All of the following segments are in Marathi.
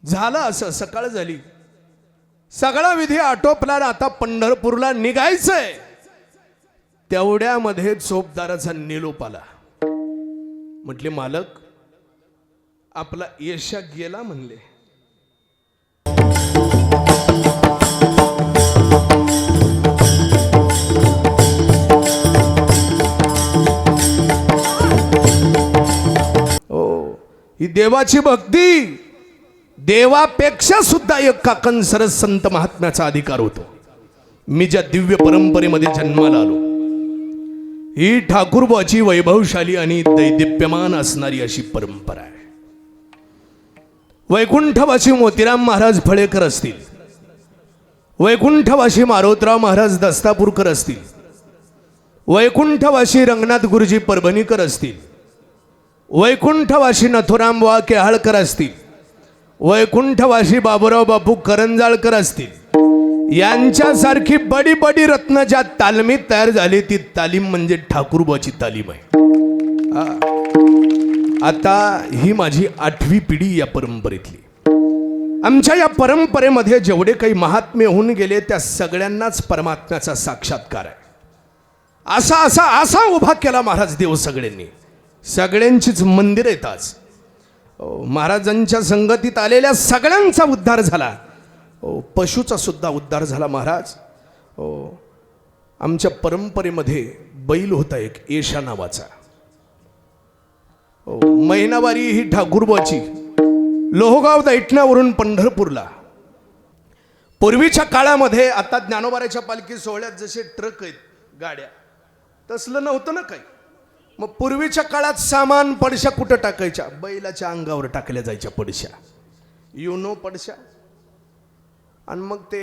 झालं असं, सकाळ झाली, सगळा विधी आटोपला, आता पंढरपूरला निघायचंय. तेवढ्यामध्ये चोपदाराचा निरोप आला. म्हटले मालक आपला येशा गेला म्हणले. ही देवाची भक्ती, देवापेक्षा सुद्धा एक काकण सरस संत महात्म्याचा अधिकार होतो. मी ज्या दिव्य परंपरेमध्ये जन्माला आलो, ही ठाकूरबाची वैभवशाली आणि दैदिप्यमान असणारी अशी परंपरा आहे. वैकुंठवासी मोतीराम महाराज फळेकर असतील, वैकुंठवासी मारोतराव महाराज दस्तापूरकर असतील, वैकुंठवासी रंगनाथ गुरुजी परभणीकर असतील, वैकुंठवासी नथुराम बुवा केहाळकर असतील, वैकुंठवासी बाबूराव बापू करंजाळकर असतील, यांच्यासारखी बडी बडी रत्न ज्या तालमीत तयार झाली, ती तालीम म्हणजे ठाकूरबाची तालीम आहे. आता ही माझी 8वी पिढी या परंपरेतली. आमच्या या परंपरेमध्ये जेवढे काही महात्मे होऊन गेले, त्या सगळ्यांनाच परमात्म्याचा साक्षात्कार आहे. असा असा असा उभा केला महाराज देव सगळ्यांनी. सगळ्यांचीच मंदिर आहेत आज. महाराजांच्या संगतीत आलेल्या सगळ्यांचा उद्धार झाला. पशुचा सुद्धा उद्धार झाला महाराज. आमच्या परंपरेमध्ये बैल होता एक येशा नावाचा. महिनावारी ही ठाकूरबाची लोहगाव दैठण्यावरून पंढरपूरला. पूर्वीच्या काळामध्ये आता ज्ञानोबाराच्या पालखी सोहळ्यात जसे ट्रक आहेत, गाड्या, तसलं नव्हतं ना काही. मग पूर्वीच्या काळात सामान पडशा कुठं टाकायच्या? बैलाच्या अंगावर टाकल्या जायच्या पडशा, युनो पडशा. आणि मग ते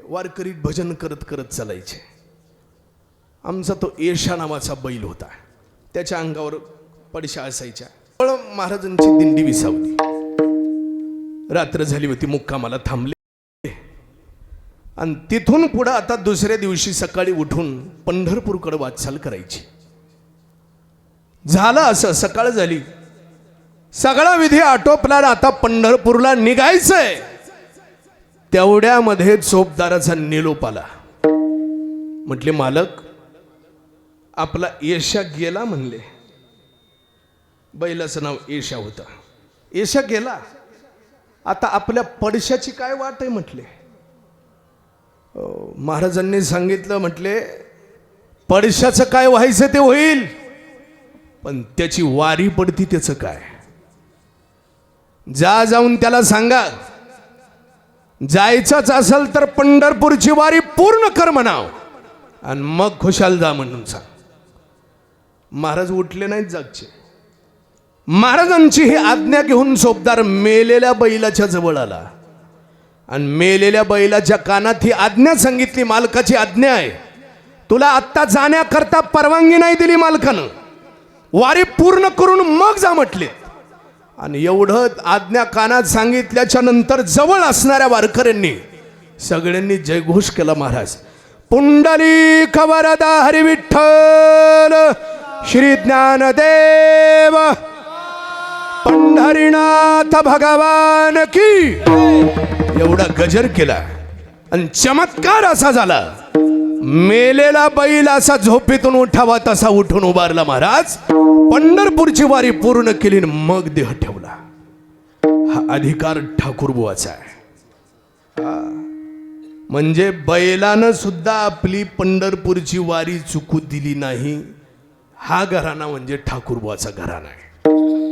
वारकरी भजन करत करत चालायचे. आमचा तो येशा नावाचा बैल होता, त्याच्या अंगावर पडशा असायच्या. पण महाराजांची दिंडी विसावली. रात्र झाली होती, मुक्कामाला थांबले. आणि तिथून पुढं आता दुसऱ्या दिवशी सकाळी उठून पंढरपूरकडे वाटचाल करायची. झालं असं, सकाळ झाली, सगळा विधी आटोपला, आता पंढरपूरला निघायचंय. तेवढ्यामध्ये चोपदाराचा निरोप आला. म्हटले मालक आपला येशा गेला म्हणले. बैलाचं नाव येशा होतं. येशा गेला, आता आपल्या पडशाची काय वाट आहे म्हटले. महाराजांनी सांगितलं, म्हटले पडशाचं काय व्हायचं ते होईल, पण त्याची वारी पडती त्याचं काय? जाऊन त्याला सांगा, जायचंच असेल तर पंढरपूरची वारी पूर्ण कर म्हणाव, आणि मग खुशाल जा म्हणून सांग. महाराज उठले नाहीत जागचे. महाराजांची ही आज्ञा घेऊन चोपदार मेलेल्या बैलाच्या जवळ आला आणि मेलेल्या बैलाच्या कानात ही आज्ञा सांगितली, मालकाची आज्ञा आहे, तुला आत्ता जाण्याकरता परवानगी नाही दिली मालकानं, वारी पूर्ण करून मग जा म्हटले. आणि एवढं आज्ञा कानात सांगितल्याच्या नंतर जवळ असणाऱ्या वारकऱ्यांनी सगळ्यांनी जयघोष केला. महाराज पुंडलिक वरदा हरी विठ्ठल श्री ज्ञानदेव पंढरीनाथ भगवान की. एवढा गजर केला आणि चमत्कार असा झाला, मेलेला बैल असा झोपेतून उठावा तसा उठून उभारला. महाराज पंढरपूरची वारी पूर्ण केली, मग देह ठेवला. हा अधिकार ठाकूरबुवाचा आहे. म्हणजे बैलानं सुद्धा आपली पंढरपूरची वारी चुकू दिली नाही. हा घराणा म्हणजे ठाकूरबुवाचा घराणा आहे.